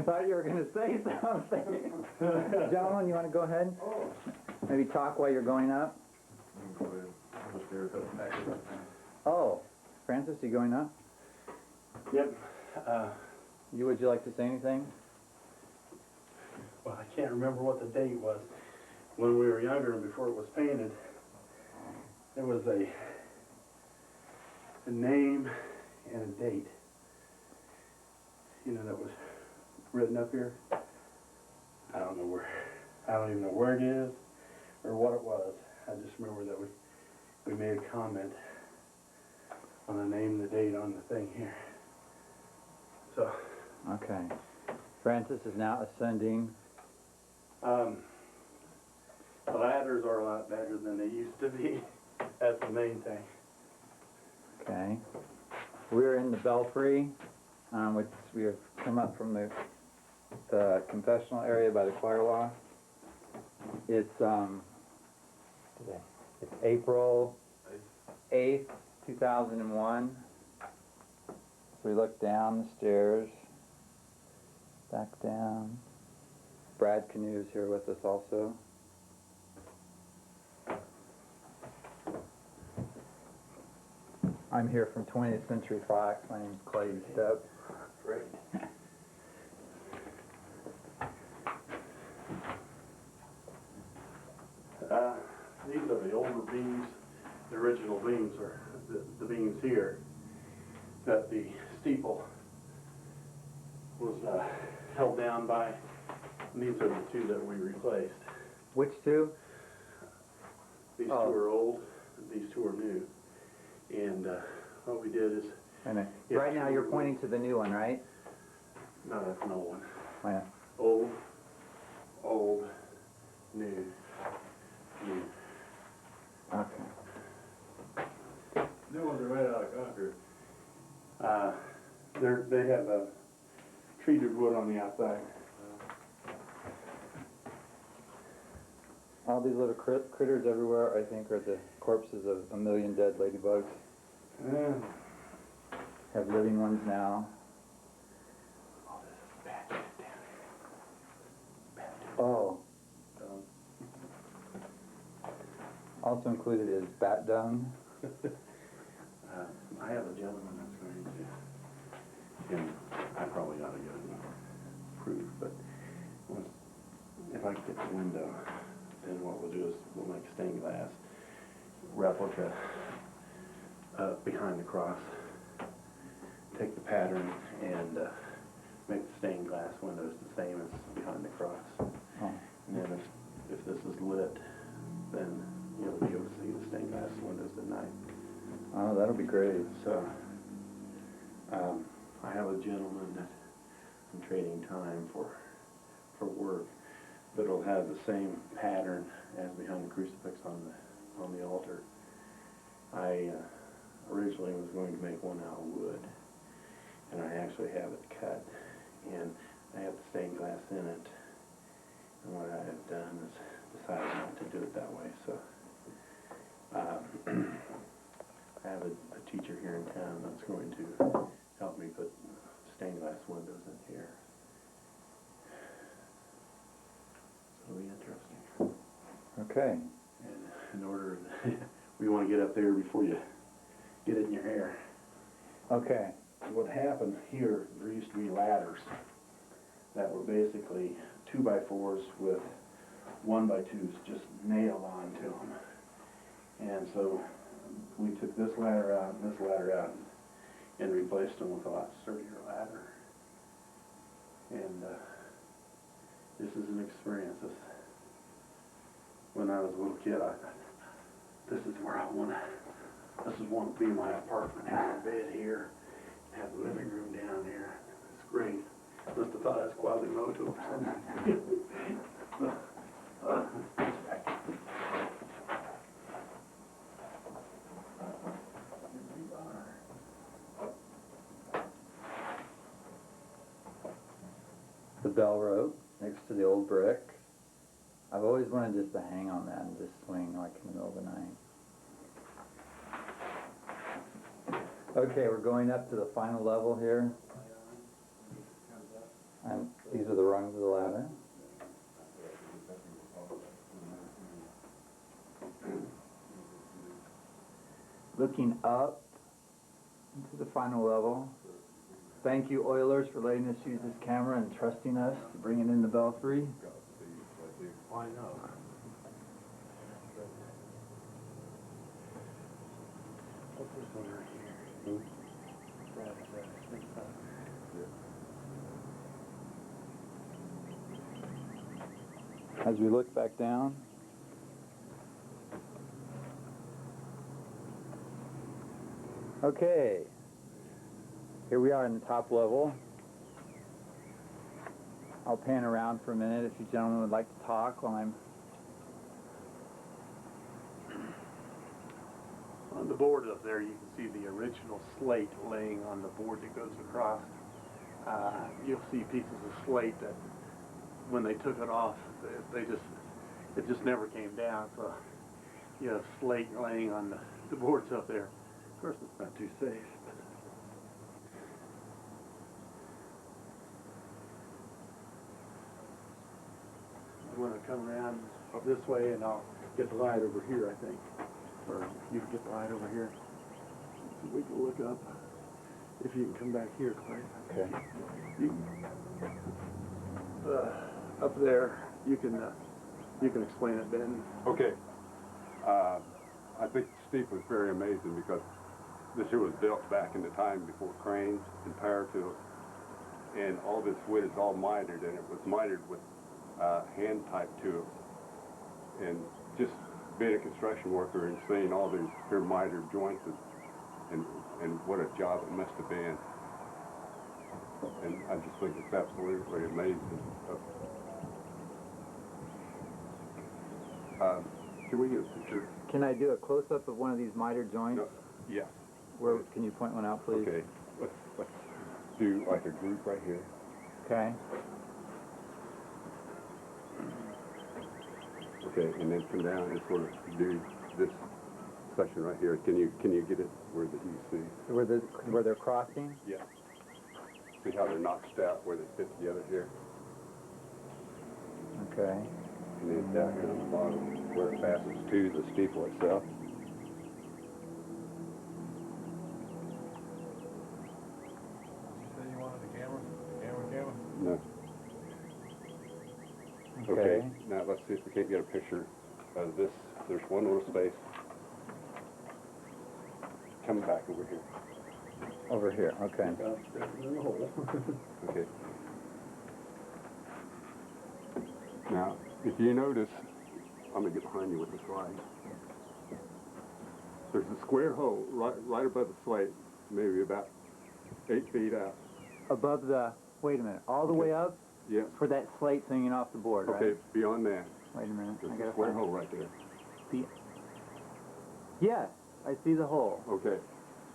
thought you were going to say something. Gentlemen, you want to go ahead? Maybe talk while you're going up? Oh, Francis, you going up? Yep. Would you like to say anything? Well, I can't remember what the date was. When we were younger and before it was painted, there was a name and a date, you know, that was written up here. I don't even know where it is or what it was. I just remember that we made a comment on the name and the date on the thing here. So. Okay. Francis is now ascending. The ladders are a lot better than they used to be. That's the main thing. Okay. We're in the belfry, which we have come up from the confessional area by the choir loft. It's April 8th, 2001. So we look down the stairs, back down. Brad Canoe is here with us also. I'm here from 20th Century Fox. My name's Clay Stepp. Great. These are the older beams. The original beams are the beams here that the steeple was held down by. And these are the two that we replaced. Which two? These two are old, these two are new. And what we did is... Right now you're pointing to the new one, right? No, that's an old one. Oh, yeah. Old, new. Okay. New ones are right out of Concord. They have treated wood on the outside. All these little critters everywhere, I think, are the corpses of a million dead ladybugs. Have living ones now. Oh, this is bad shit down here. Bad shit. Oh. Also included is bat dung. I have a gentleman that's going to, and I probably ought to get it approved, but if I get the window, then what we'll do is we'll make stained glass replica behind the cross. Take the pattern and make the stained glass windows the same as behind the cross. Oh. And then if this is lit, then you'll be able to see the stained glass windows at night. Oh, that'll be great. So, I have a gentleman that I'm trading time for work, but it'll have the same pattern as behind the crucifix on the altar. I originally was going to make one out of wood, and I actually have it cut, and I have the stained glass in it. And what I have done is decided not to do it that way. So. I have a teacher here in town that's going to help me put stained glass windows in here. So it'll be interesting. Okay. And in order, we want to get up there before you get it in your hair. Okay. What happened here, there used to be ladders that were basically 2x4s with 1x2s just nailed onto them. And so we took this ladder out and this ladder out and replaced them with a lot sturdier ladder. And this is an experience. When I was a little kid, I thought, this is where I want to be my apartment. Have a bed here, have the living room down there. It's great. Must have thought I was Quasimodo or something. The bell rope next to the old brick. I've always wanted just to hang on that and just swing like in the middle of the night. Okay, we're going up to the final level here. And these looking up into the final level. Thank you, Oilers, for letting us use this camera and trusting us to bring it in the belfry. Why not? What's this one right here? As we look back down, okay, here we are in the top level. I'll pan around for a minute if you gentlemen would like to talk while I'm... On the board up there, you can see the original slate laying on the board that goes across. You'll see pieces of slate that, when they took it off, it just never came down. So you have slate laying on the boards up there. Of course, it's not too safe. I'm going to come around this way, and I'll get the light over here, I think. Or you can get the light over here. So we can look up. If you can come back here, Clay. Okay. Up there, you can explain it, Ben. Okay. I think the steep was very amazing because this here was built back in the time before cranes and power tools. And all this wood is all mitered, and it was mitered with hand-type tools. And just being a construction worker and seeing all these here mitered joints and what a job it must have been. And I just think it's absolutely amazing. Can we get a picture? Can I do a close-up of one of these miter joints? No. Yes. Where, can you point one out, please? Okay. Let's do like a group right here. Okay. Okay, and then come down and sort of do this section right here. Can you get it where that you see? Where they're crossing? Yeah. See how they're notched out where they fit together here? Okay. And then down here on the bottom where it passes to the steeple itself. You say you wanted a camera? Camera? No. Okay. Okay, now let's see if we can't get a picture of this. There's one little space. Come back over here. Over here, okay. Okay. Now, if you notice, I'm gonna get behind you with this light. There's a square hole right above the slate, maybe about 8 feet out. Above the, wait a minute, all the way up? Yeah. For that slate hanging off the board, right? Okay, beyond that, Wait a minute, I there's gotta a square find hole right there. Yes, I see the hole. Okay.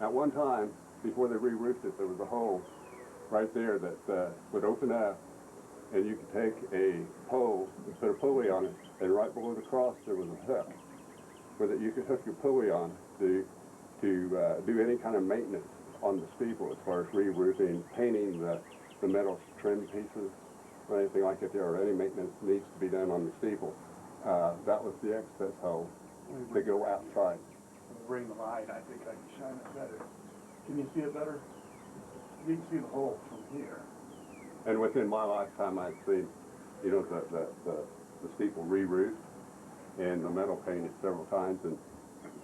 At one time, before they re-roofed it, there was a hole right there that would open up, and you could take a pole and put a pulley on it, and right below the cross there was a hook where that you could hook your pulley on to do any kind of maintenance on the steeple as far as re-roofing, painting the metal trim pieces, or anything like that there, or any maintenance needs to be done on the steeple. That was the access hole to go outside. Bring the light, I think I can shine it better. Can you see it better? You can see the hole from here. And within my lifetime, I've seen, you know, the steeple re-roofed and the metal painted several times,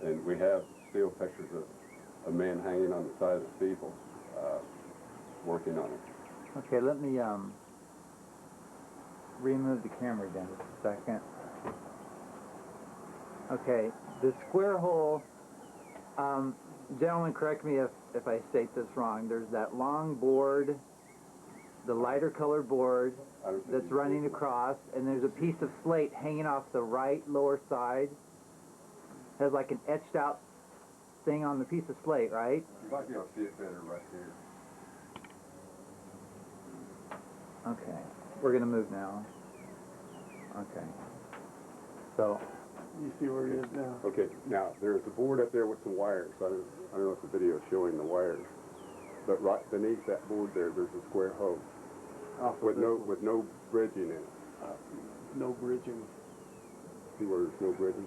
and we have still pictures of men hanging on the side of the steeple, working on it. Okay, let me remove the camera again just a second. Okay, the square hole, gentlemen, correct me if I state this wrong. There's that long board, the lighter colored board that's running across, and there's a piece of slate hanging off the right lower side. Has like an etched out thing on the piece of slate, right? You might be able to see it better right here. Okay, we're gonna move now. Okay, so You see where it is now? Okay, now there's a board up there with some wires. I don't know if the video is showing the wires, but right beneath that board there's a square hole with no bridging in it. No bridging. See where there's no bridging?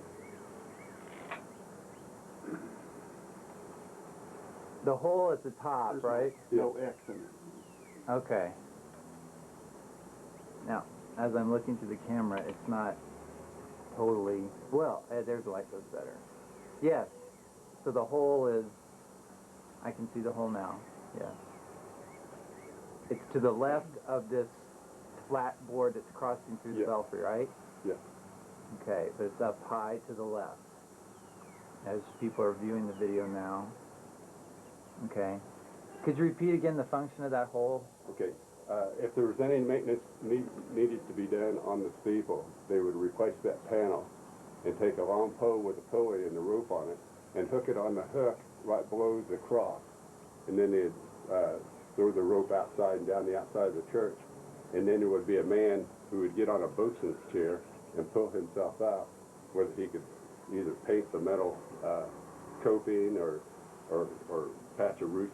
The hole at the top, There's right? no X in it. Okay. Now, as I'm looking to the camera, it's not totally, well, there's the light goes better. Yes. So the hole is, I can see the hole now. Yes. It's to the left of this flat board that's crossing through the Yeah. belfry, right? Yes. Okay, but it's up high to the left. As people are viewing the video now. Okay. Could you repeat again the function of that hole? Okay. If there was any maintenance needed to be done on the steeple, they would replace that panel and take a long pole with a pulley and the rope on it and hook it on the hook right below the cross. And then they'd throw the rope outside and down the outside of the church. And then there would be a man who would get on a boatswain's chair and pull himself out, whether he could either paint the metal coping or patch a roof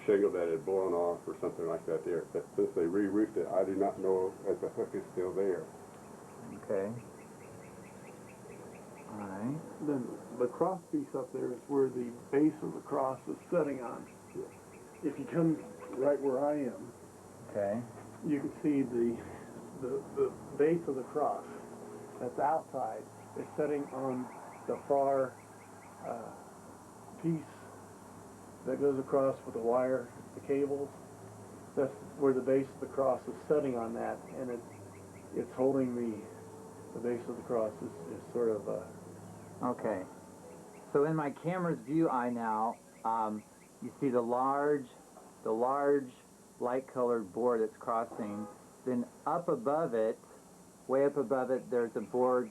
shingle that had blown off or something like that there. But since they re-roofed it, I do not know if the hook is still there. Okay. All right. Then the cross piece up there is where the base of the cross is setting on. If you come right where I am, Okay. you can see the base of the cross that's outside is setting on the far piece that goes across with the wire, the cables. That's where the base of the cross is setting on that, and it's holding the base of the cross is sort of Okay. So in my camera's view eye now, you see the large light-colored board that's crossing. Then up above it, way up above it, there's a board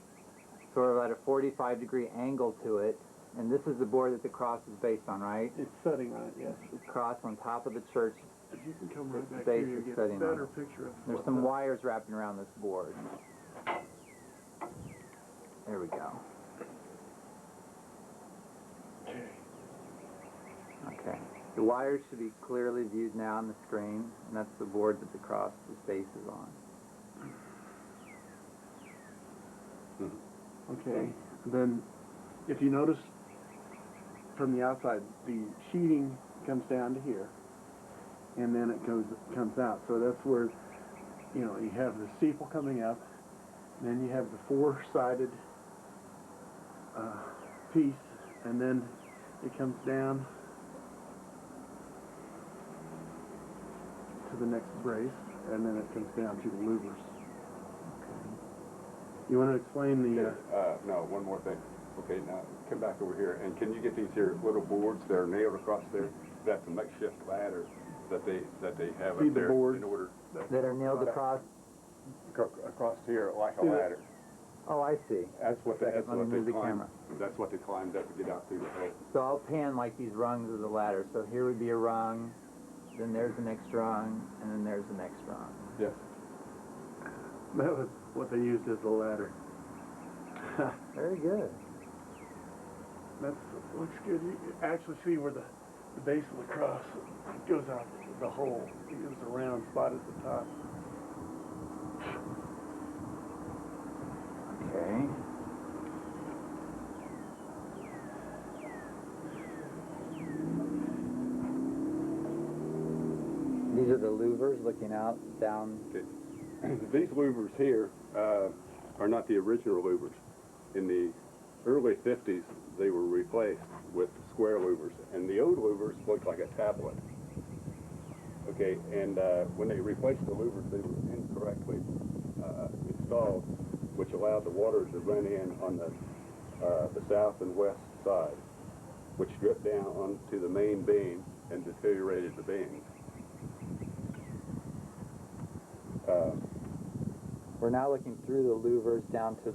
sort of at a 45-degree angle to it. And this is the board that the cross is based on, right? it's setting on it. Yes. The cross on top of the church. If you can come right back Base here, you is get a setting on better it. picture of There's what some the- wires wrapping around this board. There we go. Okay. The wires should be clearly viewed now on the screen, and that's the board that the cross base is on. Okay. Then, if you notice from the outside, the sheeting comes down to here, and then it comes out. So that's where, you know, you have the steeple coming up, and then you have the four-sided piece, and then it comes down to the next brace, and then it comes down to the louvers. You want to explain the? No, one more thing. Okay, now come back over here, and can you get these here little boards that are nailed across there? That's a makeshift ladder that they have See up the there boards? in order That are nailed across? across here like a See that? ladder. Oh, I see. That's what Let me move the camera. That's what they climbed up to get out through the hole. So I'll pan like these rungs of the ladder. So here would be a rung, then there's the next rung, and then there's the next rung. Yes. That was what they used as a ladder. Very good. That looks good. You can actually see where the base of the cross goes out the hole. There's a round spot at the top. Okay. These are the louvers looking out, down. Okay. These louvers here are not the original louvers. In the early 50s, they were replaced with square louvers, and the old louvers looked like a tablet. Okay, and when they replaced the louvers, they were incorrectly installed, which allowed the water to run in on the south and west side, which dripped down onto the main beam and deteriorated the beams. We're now looking through the louvers down to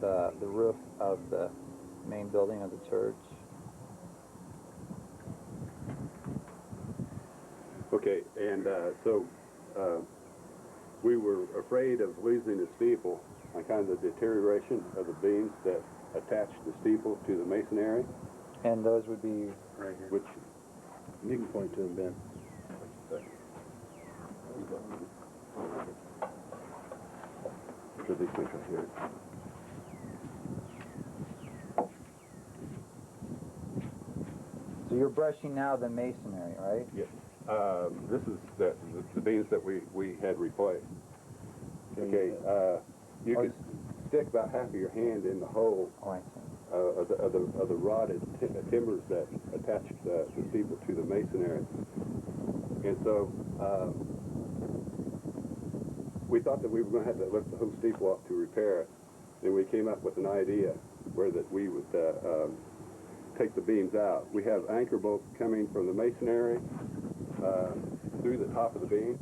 the roof of the main building of the church. Okay, and so we were afraid of losing the steeple on kind of the deterioration of the beams that attach the steeple to the masonry, And those would be Right here. which You can point to them, Ben. so these things right here. you're brushing now the masonry, right? Yes. This is the beams that we had replaced. Okay. You Oh, can stick about half of your hand in the hole Oh, I see. of the rotted timbers that attach the steeple to the masonry. And so we thought that we were going to have to lift the whole steeple up to repair it. And we came up with an idea where that we would take the beams out. We have anchor bolts coming from the masonry through the top of the beam,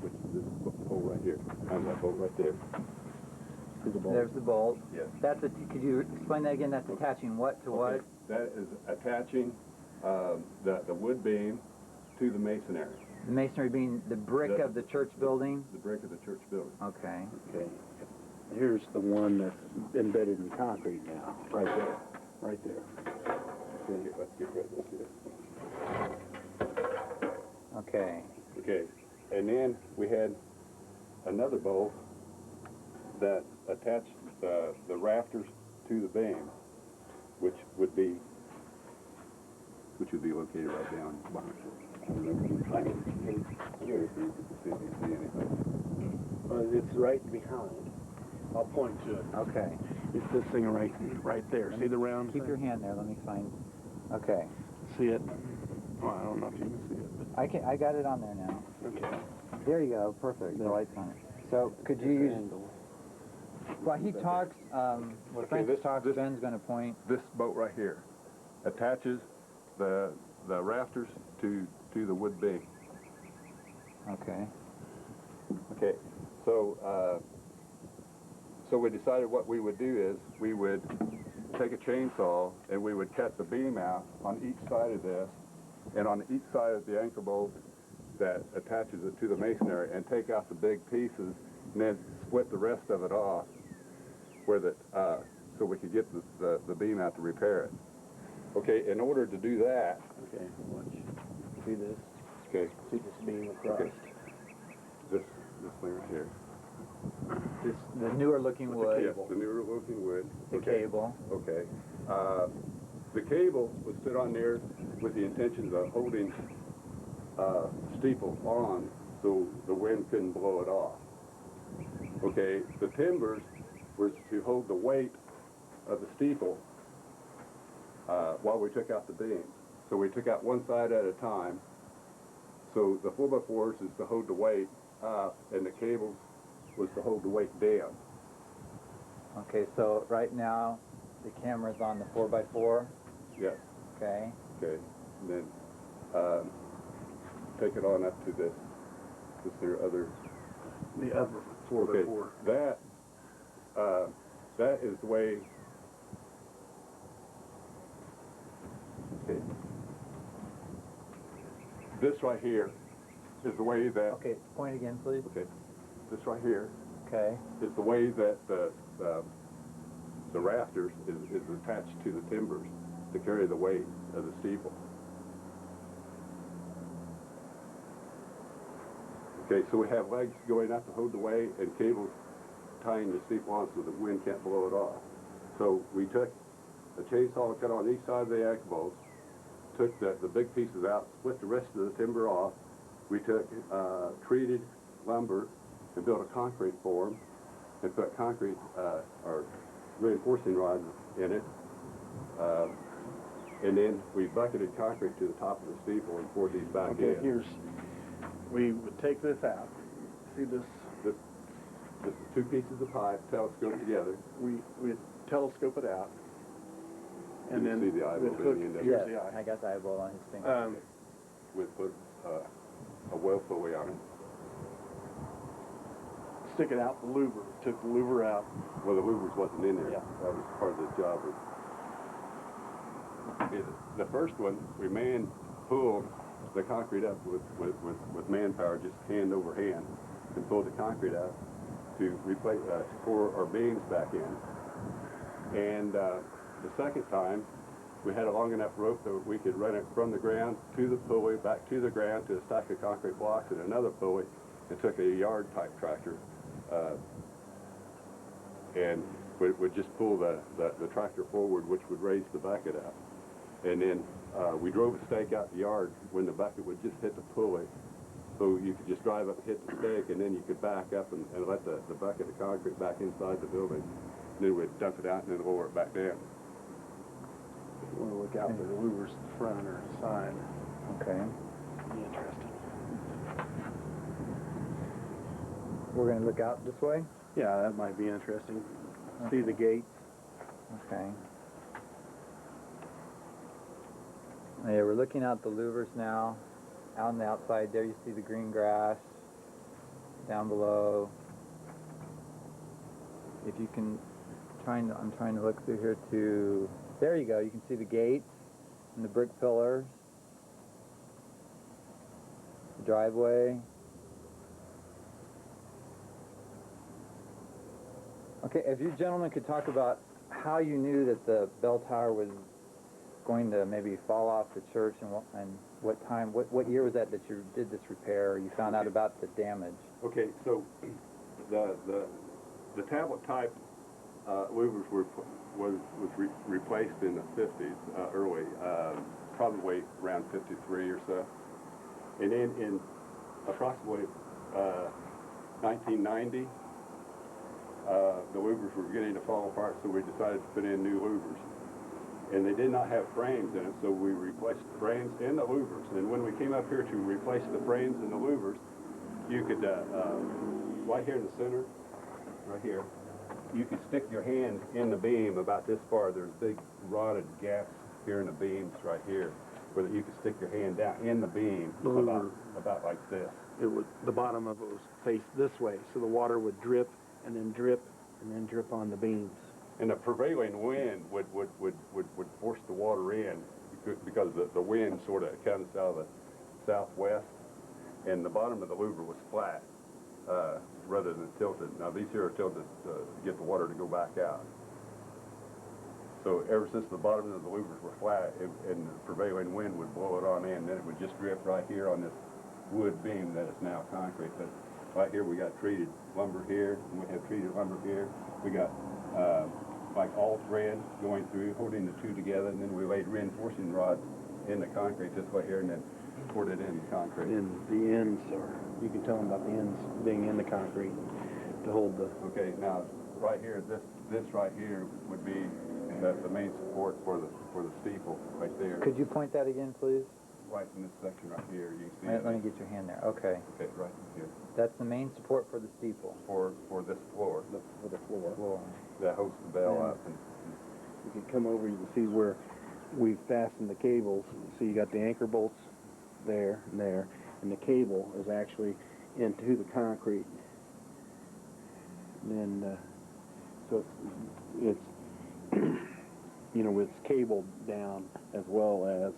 which is this hole right here, and that bolt right there. There's the bolt. Yes. Could you explain that again? That's attaching what to what? That is attaching the wood beam to the masonry. The masonry being the brick of the church building? The brick of the church building. Okay. Okay. Here's the one that's embedded in concrete now, right there, right there. Okay, let's get rid of this here. Okay. Okay, and then we had another bolt that attached the rafters to the beam, which would be located right down behind it. I can here if you see anything. It's right behind. I'll point to it. Okay. It's this thing right there. See the round Keep thing? your hand there. Let me find. Okay. See it? Well, I don't know if you can see it, I got it on there now. but okay. There you go. Perfect. The There. light's on it. So could you use? While he talks, Okay, Francis this- talks, this- Ben's going to point. This bolt right here attaches the rafters to the wood beam. Okay. Okay, so so we decided what we would do is we would take a chainsaw and we would cut the beam out on each side of this, and on each side of the anchor bolt that attaches it to the masonry, and take out the big pieces and then split the rest of it off where so we could get the beam out to repair it. Okay, in order to do that, Okay, watch. See this? okay, See this beam across? Okay. this thing right here. The newer looking wood. Yes, the newer looking wood. The Okay. cable. Okay. The cable was put on there with the intentions of holding steeple on so the wind couldn't blow it off. Okay, the timbers was to hold the weight of the steeple while we took out the beams. So we took out one side at a time. So the 4x4s is to hold the weight up, and the cables was to hold the weight down. Okay, so right now the camera's on the 4x4. Yes. Okay. Okay. And then take it on up to this there other. The other 4x4. Okay. That is the way. Okay. This right here is the way that. Okay, point again, please. Okay. This right here Okay. is the way that the rafters is attached to the timbers to carry the weight of the steeple. Okay, so we have legs going up to hold the weight and cables tying the steeple on so the wind can't blow it off. So we took a chainsaw, cut on each side of the anchor bolts, took the big pieces out, split the rest of the timber off. We took treated lumber and built a concrete form and put concrete or reinforcing rods in it. And then we bucketed concrete to the top of the steeple and poured these back Okay, in. we would take this out. See this? This is two pieces of pipe telescoped together. We telescope it out. And You then see the eyeball we'd being hook, the end of it. here's Yes, the I eye. got the eyeball on his finger. We put a well pulley on it. Stick it out the louver. Took the louver out. Well, the louvers wasn't in there. Yeah. That was part of the job. The first one, we pulled the concrete up with manpower, just hand over hand, and pulled the concrete out to replace, pour our beams back in. And the second time, we had a long enough rope that we could run it from the ground to the pulley, back to the ground to a stack of concrete blocks and another pulley, and took a yard type tractor and would just pull the tractor forward, which would raise the bucket up. And then we drove a stake out the yard when the bucket would just hit the pulley. So you could just drive up and hit the stake, and then you could back up and let the bucket of concrete back inside the building. And then we'd dump it out and then lower it back down. You want to look out for the louvers in the front or side. Okay. Be interesting. We're going to look out this way? Yeah, that might be interesting. Okay. See the gates. Okay. Yeah, we're looking out the louvers now. Out on the outside there, you see the green grass. Down below. If you can, I'm trying to look through here to, there you go. You can see the gates and the brick pillars. The driveway. Okay, if you gentlemen could talk about how you knew that the bell tower was going to maybe fall off the church, and what time, what year was that you did this repair, or you found out about the damage? Okay, so the tablet type louvers was replaced in the 50s, early, probably around 53 or so, and then in approximately 1990. The louvers were beginning to fall apart, so we decided to put in new louvers. And they did not have frames in it, so we replaced the frames and the louvers. And when we came up here to replace the frames and the louvers, you could, right here in the center, right here, you could stick your hand in the beam about this far. There's big rotted gaps here in the beams right here, where you could stick your hand down in the beam about like this. The bottom of it was faced this way, so the water would drip and then drip and then drip on the beams. And the prevailing wind would force the water in, because the wind sort of comes out of the southwest, and the bottom of the louver was flat rather than tilted. Now these here are tilted to get the water to go back out. So ever since the bottom of the louvers were flat, and the prevailing wind would blow it on in, then it would just drip right here on this wood beam that is now concrete. But right here we got treated lumber here, and we have treated lumber here. We got like all thread going through, holding the two together, and then we laid reinforcing rods in the concrete this way here, and then poured it in the concrete. And the ends you can tell them about the ends being in the concrete to hold the... Okay, now right here, this right here would be the main support for the steeple right there. Could you point that again, please? Right in this section right here, you can see. Let me get your hand there. Okay. Okay, right here. That's the main support for the steeple. For this floor. For the floor. That holds the bell up. And you can come over, you can see where we've fastened the cables. So you got the anchor bolts there and there, and the cable is actually into the concrete. And then, so it's you know, it's cabled down as well as,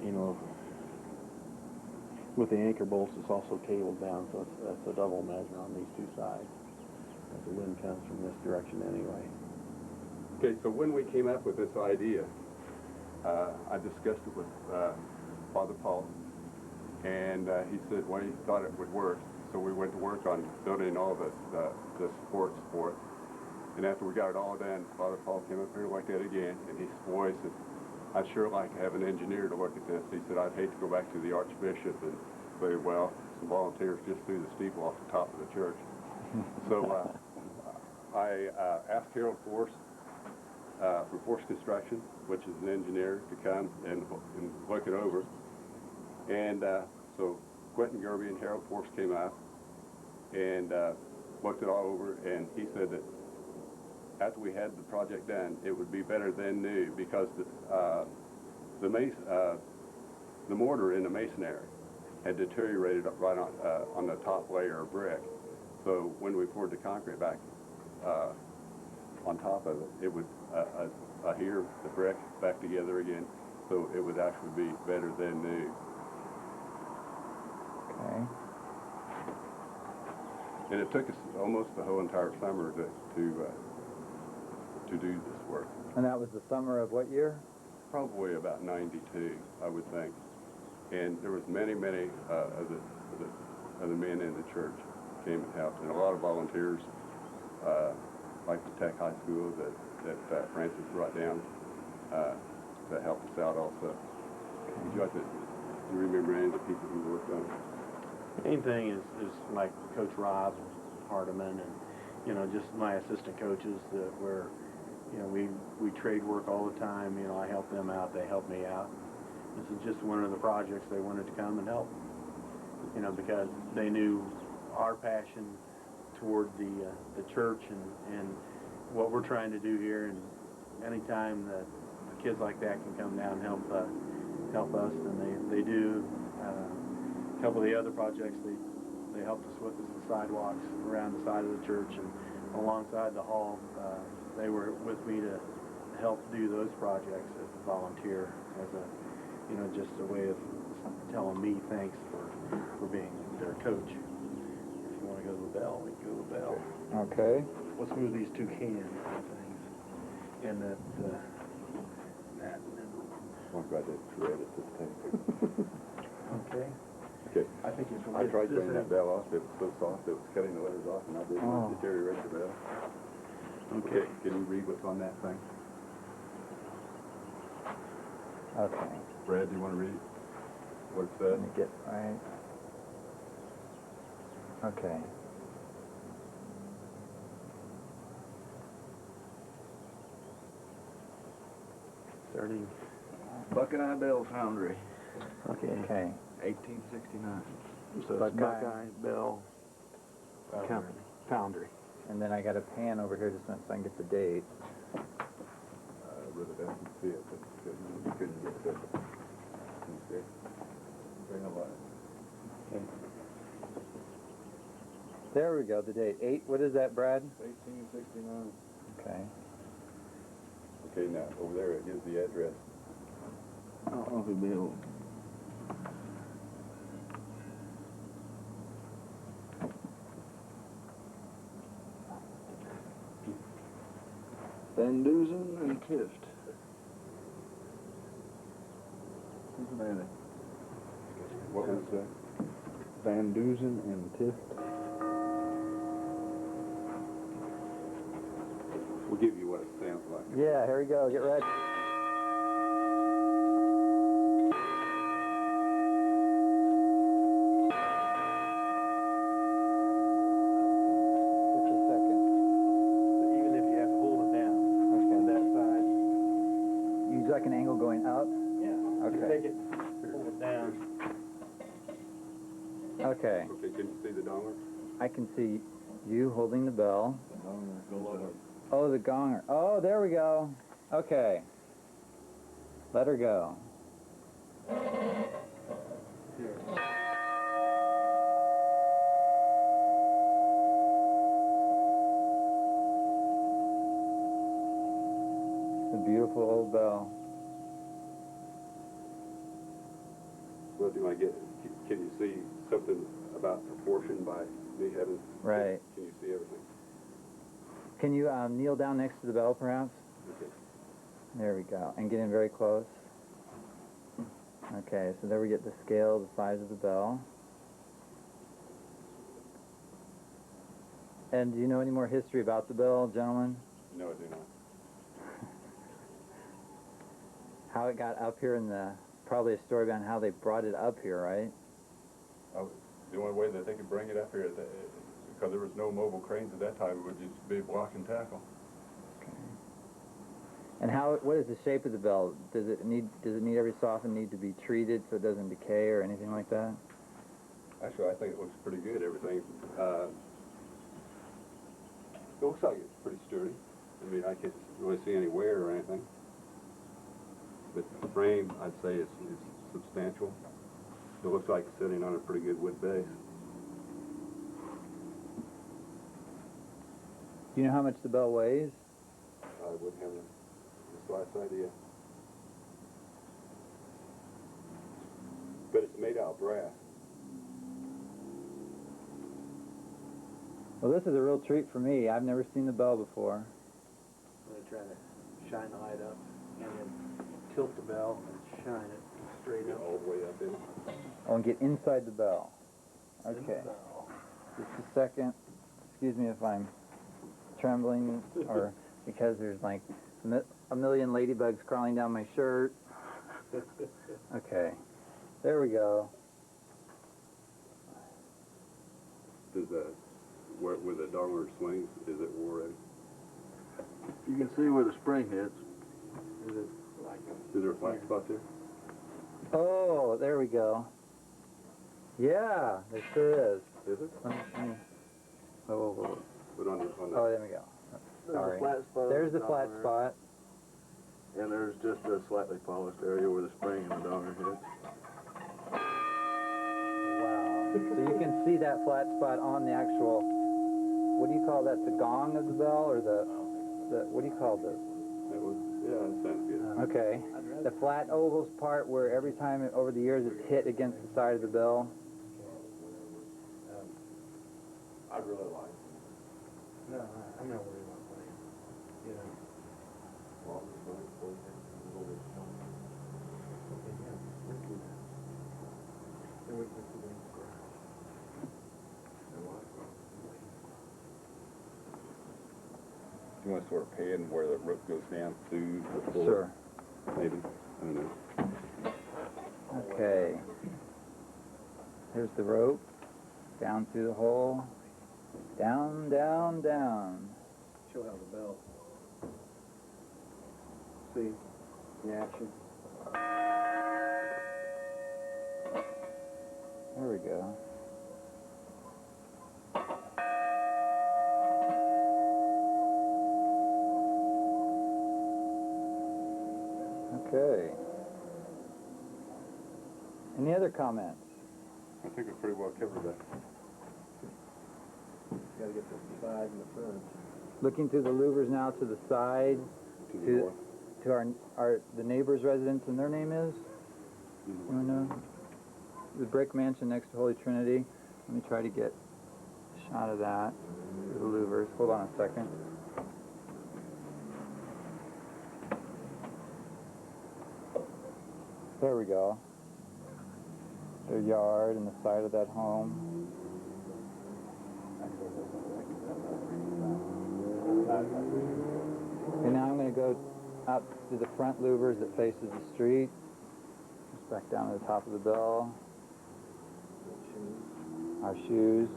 you know, with the anchor bolts, it's also cabled down, so that's a double measure on these two sides. As the wind comes from this direction anyway. okay, so when we came up with this idea, I discussed it with Father Paul, and he said, well, he thought it would work. So we went to work on building all the supports for it. And after we got it all done, Father Paul came up here and looked at it again, and he said, I'd sure like to have an engineer to look at this. He said, I'd hate to go back to the Archbishop and say, well, some volunteers just threw the steeple off the top of the church. So I asked Harold Force for Force Construction, which is an engineer, to come and look it over. And so Quentin Gerby and Harold Force came out and looked it all over, and he said that after we had the project done, it would be better than new, because the mortar in the masonry had deteriorated right on the top layer of brick. So when we poured the concrete back on top of it, it would adhere the brick back together again, so it would actually be better than new. Okay. And it took us almost the whole entire summer to do this work. And that was the summer of what year? Probably about 92, I would think. And there was many of the men in the church came and helped, and a lot of volunteers, like the Tech High School that Francis brought down, that helped us out also. Would you like to, do you remember any of the people who worked on it? Main thing is like Coach Rob Hardiman and, you know, just my assistant coaches that were, you know, we trade work all the time. You know, I help them out, they help me out. This is just one of the projects they wanted to come and help, you know, because they knew our passion toward the church and what we're trying to do here. And anytime that kids like that can come down and help us, and they do. A couple of the other projects they helped us with is the sidewalks around the side of the church and alongside the hall. They were with me to help do those projects as a volunteer, as a, you know, just a way of telling me thanks for being their coach. If you want to go to the bell, we can go to the bell. Okay. Let's move these two cans and things. And that. I'm glad they thread at this time. Okay. Okay. I think if I tried bringing that bell off. It was so soft. It was cutting the letters off, and I didn't want to deteriorate the bell. Okay. Can you read what's on that thing? Okay. Brad, do you want to read what it says? Let me get right. Okay. Starting. Buckeye Bell Foundry, Okay. 1869. So it's Buckeye Bell Company. Foundry. And then I got a pan over here just so I can get the date. I really didn't see it, but you couldn't get the. Can you see it? Bring a light. There we go, the date. What is that, Brad? 1869. Okay. Okay, now over there it gives the address. I don't know if it'll be able. Van Dusen and Tift. Cincinnati. What was that? Van Dusen and Tift. We'll give you what it sounds like. Yeah, here we go. Get ready. Just a second. Even if you have to hold it down on that side. You'd like an angle going up? Yeah. Okay. Take it, hold it down. Okay. Okay, can you see the donger? I can see you holding the bell. Oh, the gonger. Oh, there we go. Okay. Let her go. Here. It's a beautiful old bell. Well, do I get? Can you see something about proportion by me having? Right. Can you see everything? Can you kneel down next to the bell, perhaps? Okay. There we go. And get in very close. Okay, so there we get the scale, the size of the bell. And do you know any more history about the bell, gentlemen? No, I do not. How it got up here probably a story about how they brought it up here, right? The only way that they could bring it up here, because there was no mobile cranes at that time, it would just be block and tackle. Okay. And what is the shape of the bell? Does it need every so often need to be treated so it doesn't decay or anything like that? Actually, I think it looks pretty good, everything. It looks like it's pretty sturdy. I mean, I can't really see any wear or anything. But the frame, I'd say, is substantial. It looks like it's sitting on a pretty good wood base. Do you know how much the bell weighs? I wouldn't have the slightest idea. But it's made out of brass. Well, this is a real treat for me. I've never seen the bell before. I'm going to try to shine the light up and then tilt the bell and shine it straight up. All the way up in. Oh, and get inside the bell. In the Okay. bell. Just a second. Excuse me if I'm trembling or because there's like a million ladybugs crawling down my shirt. Okay, there we go. Does where the donor swings, is it already? You can see where the spring hits. Is there a flat spot there? Oh, there we go. Yeah, there sure is. Is it? Let me, whoa. But on Oh, that, there we go. There's Sorry. a flat spot. There's the flat donor, spot. And there's just a slightly polished area where the spring and the donor hits. Wow. So you can see that flat spot on the actual, what do you call that, the gong of the bell, or the what do you call this? that was, yeah, that sounds good. Okay. The flat ovals part where every time over the years it's hit against the side of the bell. I really like it. No, I'm not worried about playing. You know. You want to sort of pan where the rope goes down through the floor? Sure. Maybe, I don't know. Okay. Here's the rope. Down through the hole. Down, down, down. She'll have the bell. See the action. There we go. Okay. Any other comments? I think it pretty well covered that. Gotta get the side and the front. Looking through the louvers now to the side, To the to north. the neighbor's residence, and their name is? You wanna know? The brick mansion next to Holy Trinity. Let me try to get a shot of that. The louvers. Hold on a second. There we go. Their yard and the side of that home. And now I'm going to go out to the front louvers that faces the street. Just back down to the top of the bell. Our shoes.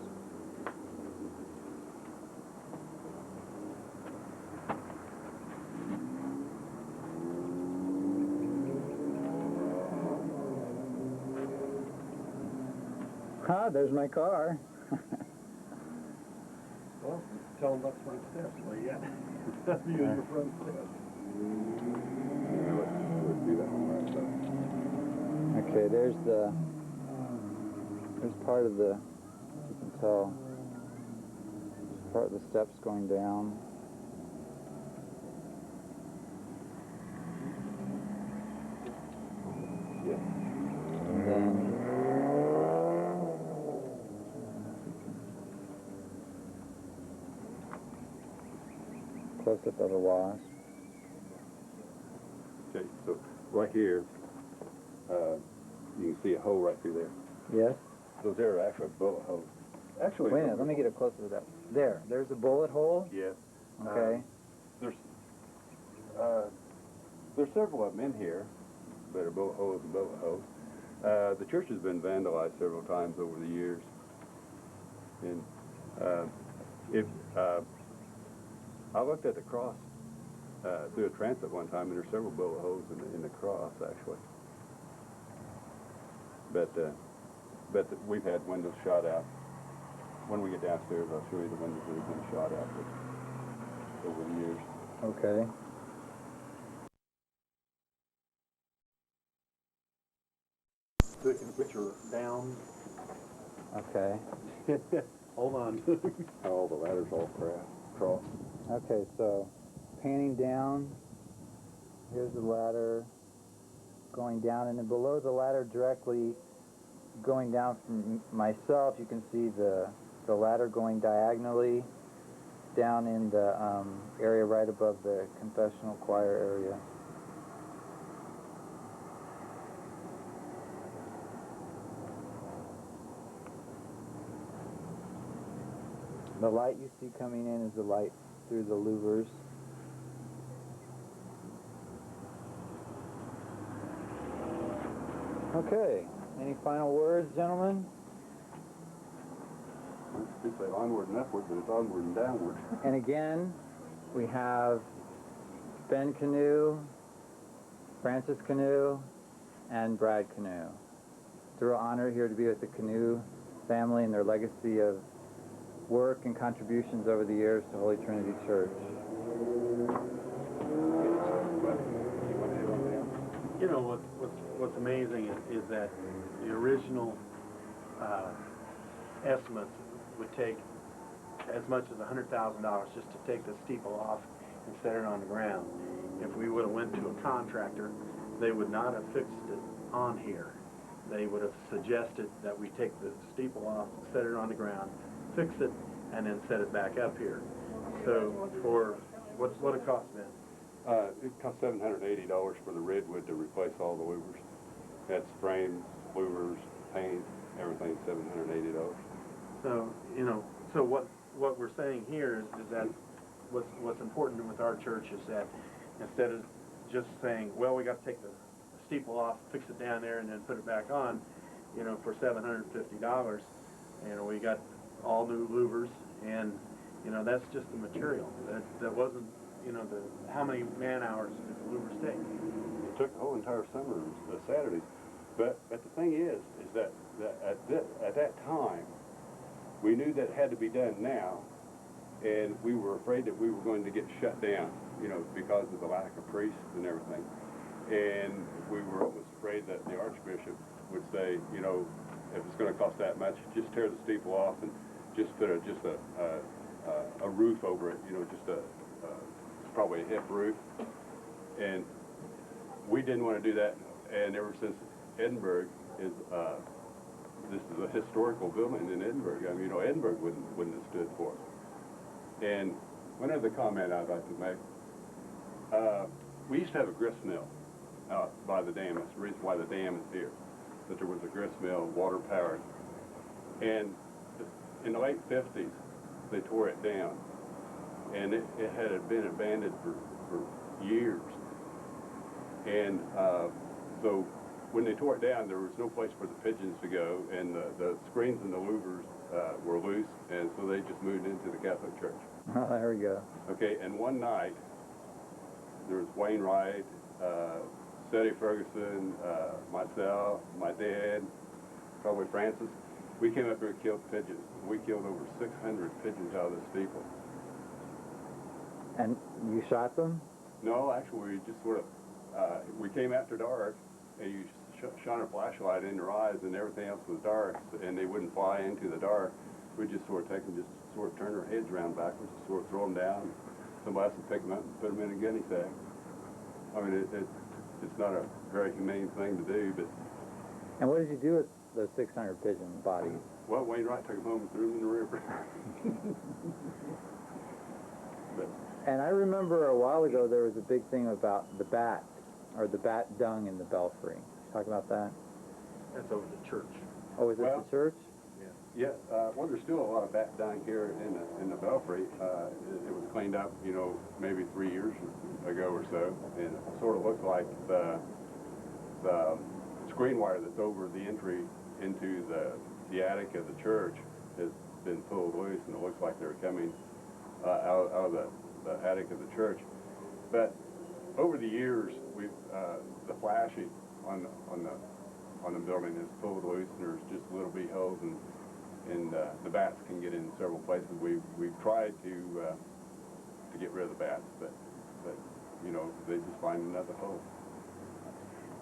Ah, there's my car. Well, tell them about 20 steps. Well, yeah. That's you in your front steps. Let's do that one right side. Okay, there's part of the, you can tell, there's part of the steps going down. Yeah. And then close up of a wasp. Okay, so right here, you can see a hole right through there. Yes? Those there are actually bullet holes. Actually, Wait a minute, let me get it closer to that. There's a bullet hole. Yes. Okay. There's several of them in here that are bullet holes and bullet holes. The church has been vandalized several times over the years. And I looked at the cross through a transit one time, and there's several bullet holes in the cross, actually. But we've had windows shot out. When we get downstairs, I'll show you the windows that have been shot out over the years. Okay. Taking a picture down. Okay. Hold on. All the ladders all crossed. Okay, so panning down, here's the ladder going down, and then below the ladder directly going down from myself, you can see the ladder going diagonally down in the area right above the confessional choir area. The light you see coming in is the light through the louvers. Okay, any final words, gentlemen? We say onward and upward, but it's onward and downward. And again, we have Ben Canoe, Francis Canoe, and Brad Canoe. It's a real honor here to be with the Canoe family and their legacy of work and contributions over the years to Holy Trinity Church. You know, what's amazing is that the original estimates would take as much as $100,000 just to take the steeple off and set it on the ground. If we would have went to a contractor, they would not have fixed it on here. They would have suggested that we take the steeple off, set it on the ground, fix it, and then set it back up here. So for what it cost then? It cost $780 for the redwood to replace all the louvers. That's frames, louvers, paint, everything, $780. So, you know, so what we're saying here is that what's important with our church is that instead of just saying, well, we got to take the steeple off, fix it down there, and then put it back on, you know, for $750, you know, we got all new louvers, and, you know, that's just the material. That wasn't, you know, how many man hours did the louvers take? It took the whole entire summer, Saturdays. But the thing is that at that time, we knew that it had to be done now, and we were afraid that we were going to get shut down, you know, because of the lack of priests and everything. And we were almost afraid that the Archbishop would say, you know, if it's going to cost that much, just tear the steeple off and just put a roof over it, you know, just probably a hip roof. And we didn't want to do that. And ever since Edinburgh is, this is a historical building in Edinburgh. I mean, you know, Edinburgh wouldn't have stood for it. And one other comment I'd like to make. We used to have a grist mill out by the dam. That's the reason why the dam is here. That there was a grist mill, water powered. And in the late 50s, they tore it down. And it had been abandoned for years. And so when they tore it down, there was no place for the pigeons to go, and the screens and the louvers were loose, and so they just moved into the Catholic Church. Oh, there we go. Okay, and one night, there was Wainwright, Seti Ferguson, myself, my dad, probably Francis. We came up here and killed pigeons. We killed over 600 pigeons out of the steeple. And you shot them? No, actually, we just sort of, we came after dark, and you shone a flashlight in their eyes, and everything else was dark, and they wouldn't fly into the dark. We just sort of take them, just sort of turn their heads around backwards, and sort of throw them down. Somebody else would pick them up and put them in a guinea pig. I mean, it's not a very humane thing to do, but... And what did you do with those 600 pigeon bodies? Well, Wainwright took them home and threw them in the river. But, and I remember a while ago there was a big thing about the bat, or the bat dung in the belfry. Talk about that? That's over the church. Oh, is it the church? yeah, well, there's still a lot of bat dung here in the belfry. It was cleaned up, you know, maybe 3 years ago or so, and it sort of looks like the screen wire that's over the entry into the attic of the church has been pulled loose, and it looks like they're coming out of the attic of the church. But over the years, we've the flashing on the building is pulled loose, and there's just little bitty holes, and the bats can get in several places. We've tried to get rid of the bats, but you know, they just find another hole.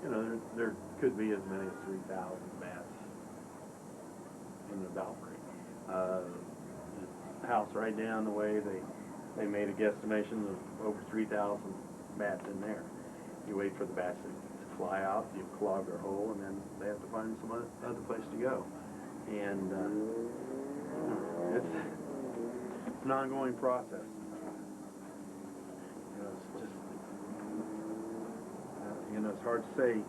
You know, there could be as many as 3,000 bats in the belfry. The house right down the way, they made a guesstimation of over 3,000 bats in there. You wait for the bats to fly out, you clog their hole, and then they have to find some other place to go. And it's an ongoing process. You know, it's just, you know, it's hard to say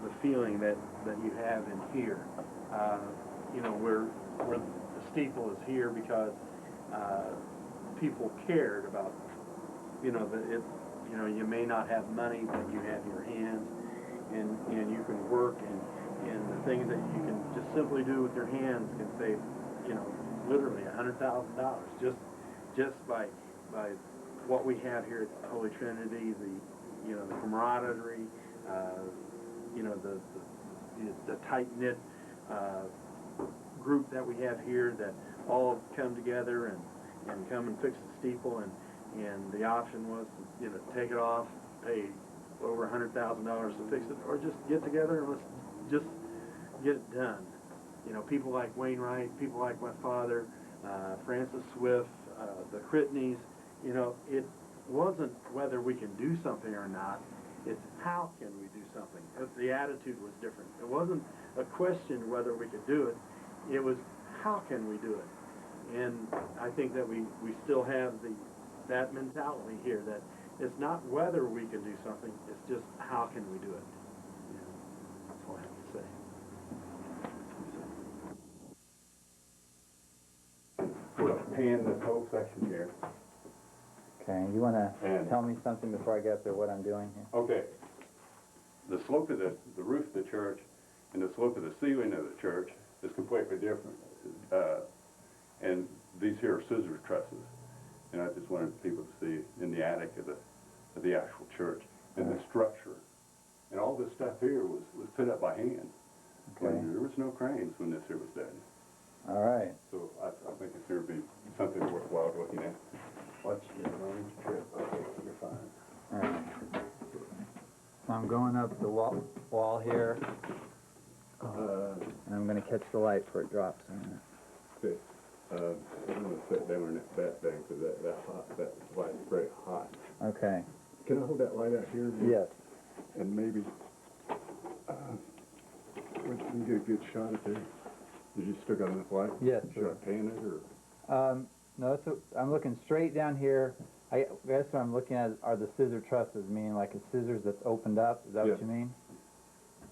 the feeling that you have in here. You know, where the steeple is here because people cared about, you know, you know, you may not have money, but you have your hands, and you can work, and the things that you can just simply do with your hands can save, you know, literally $100,000 just by what we have here at Holy Trinity, the camaraderie, you know, the tight-knit group that we have here that all come together and come and fix the steeple, and the option was to, you know, take it off, pay over $100,000 to fix it, or just get together and let's just get it done. You know, people like Wainwright, people like my father, Francis Swift, the Critneys, you know, it wasn't whether we can do something or not, it's how can we do something. The attitude was different. It wasn't a question whether we could do it, it was how can we do it. And I think that we still have that mentality here, that it's not whether we can do something, it's just how can we do it. Yeah, that's all I have to say. We're gonna pan this whole section here. Okay, you want to And- tell me something before I get up there, what I'm doing here? Okay. The slope of the roof of the church and the slope of the ceiling of the church is completely different. And these here are scissor trusses. And I just wanted people to see in the attic of the actual church and the structure. And all this stuff here was put up by hand. Okay. There was no cranes when this here was done. All right. So I think it's going to be something worthwhile looking at. Watch you get on each trip. Okay, you're fine. All right. So I'm going up the wall here, and I'm going to catch the light before it drops. Okay. I'm going to sit down on that thing because that light's very hot. Okay. Can I hold that light out here? Yes. And maybe, we can get a good shot at there. Did you still got enough light? Yes, Should sir. I pan it or? No, I'm looking straight down here. I guess what I'm looking at are the scissor trusses, meaning like a scissors that's opened up. Is that Yeah. what you mean?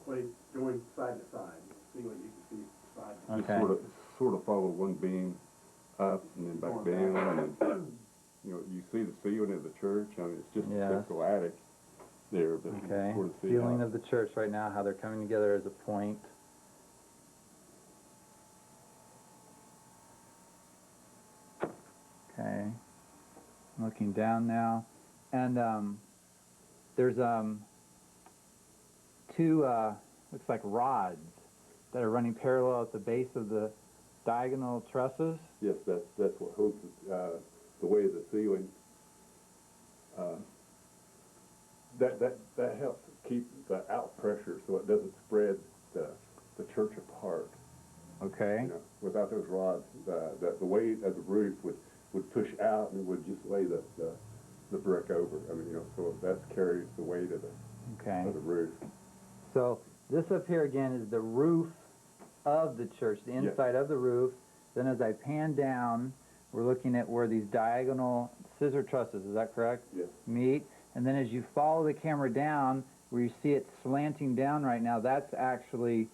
Wait, going side to side, see what you can see side to side. Okay. Just sort of follow one beam up and then back down, and then, you know, you see the ceiling of the church. I mean, it's just a Yes. typical attic there, but you Okay. sort of see Ceiling how- of the church right now, how they're coming together as a point. Okay. I'm looking down now, and there's two looks like rods that are running parallel at the base of the diagonal trusses. Yes, that's what holds the way of the ceiling. That helps keep the out pressure so it doesn't spread the church apart. Okay. You know, without those rods, the weight of the roof would push out and would just lay the brick over. I mean, you know, so that carries the weight of Okay. the roof. So this up here again is the roof of the church, the inside of the roof. Then as I pan down, we're looking at where these diagonal scissor trusses, is that correct? Yes. Meet. And then as you follow the camera down, where you see it slanting down right now, that's actually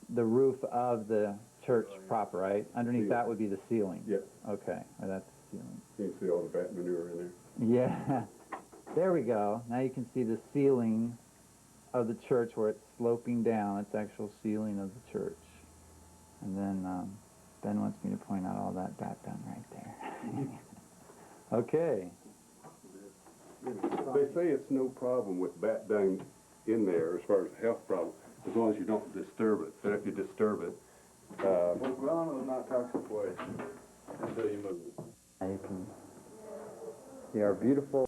the roof of the church proper, right? Underneath that would be the ceiling. Yes. Okay, well, that's the ceiling. You can see all the bat manure in there. Yeah, there we go. Now you can see the ceiling of the church where it's sloping down. It's actual ceiling of the church. And then Ben wants me to point out all that bat done right there. Okay. They say it's no problem with bat dung in there as far as a health problem, as long as you don't disturb it. But if you disturb it, Well, guano is not toxic waste until you move it. Now you can see our beautiful